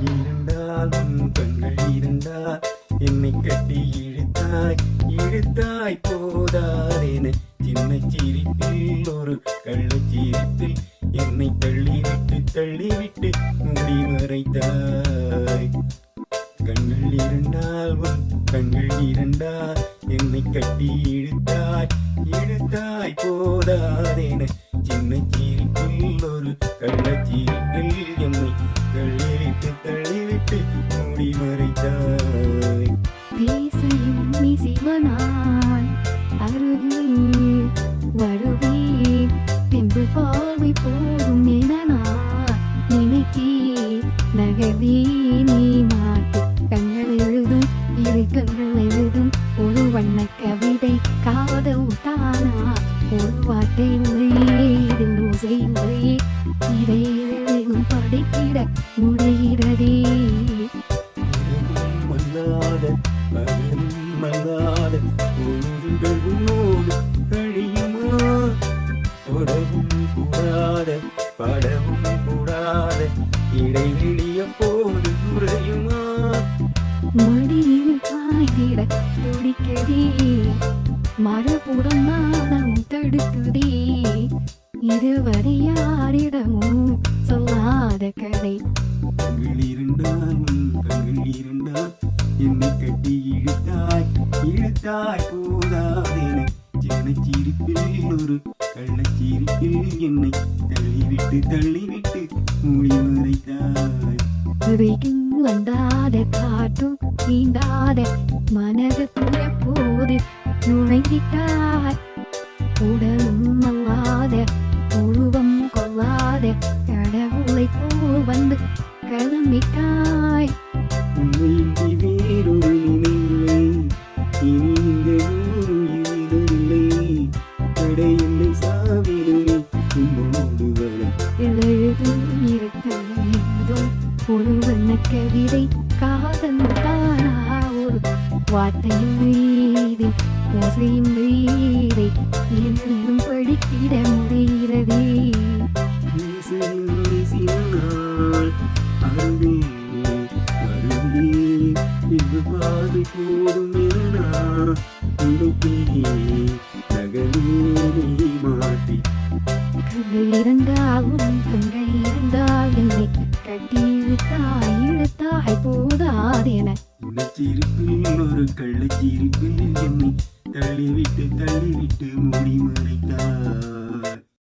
இருந்தால் உன் கண்கள் இருந்தால் என்னை கட்டி இழுத்தாய் போதாதேன சின்ன சிரிப்பில் ஒரு கள்ளச்சிரிப்பில் என்னை தள்ளிவிட்டு மூடி மறைத்தாய். கண்கள் இருந்தால் உன் கண்கள் இருந்தால் என்னை கட்டி இழுத்தாய் போதாதேன சின்ன சிரிப்பில் ஒரு கள்ளச்சிரிப்பில் என்னை தள்ளிவிட்டு மூடி மறைத்தாய். பேசையும் நீ சிவனாய் அருகில் வருவேன் பின்பு பார்வை போதும் என நான் நினைத்தே நகர்வே நீ மாட்டு கண்கள் எழுதும் இரு கண்கள் எழுதும் ஒரு வண்ண கவிதை காதல் தானா ஒரு வார்த்தை இதில் ஓசை இல்லையே இடையிலும் படைத்திட முடிகிறதே. மல்லாத பொழுதுகள் உன்னோடு கழியுமா தொடவும் கூடாத படவும் கூடாத இடைவெளிய போது குறையுமா மடியில் காய்ந்திட துடிக்கதே மறுபுறம் நாணம் தடுக்குதே இதுவரை யாரிடமும் சொல்லாத கதை. கண்கள் இருந்தால் என்னை கட்டி இழுத்தாய் போதாதேன சின்ன சிரிப்பில் ஒரு கள்ளச்சிரிப்பில் என்னை தள்ளிவிட்டு மூடி மறைத்தாய். விரைக்கும் வந்தாத காட்டும் தீண்டாத மனதுக்குள்ள போது நுழைந்திட்டாய் உடலும் அல்லாத உருவம் கொள்ளாத கடவுளை போல் வந்து கிளம்பிட்டாய். உண்மையின்றி வேறொரு நினைவில்லை இனி இந்த ஊரில்லை தடையில்லை சாவிலே உன்னோடு வர எழுதும் இருக்கும் ஒரு வண்ண கவிதை காதல் தானா ஒரு வார்த்தையும் வீதி ஓசையும் வீதை என்னும் படித்திட முடிகிறதே. பாதை போடும் மாட்டி கண்கள் இருந்தால் என்னை கட்டி இழுத்தாய் போதாதென சிரிப்பில் ஒரு கள்ளச்சிரிப்பில் என்னை தள்ளிவிட்டு மூடி மறைத்தாய்.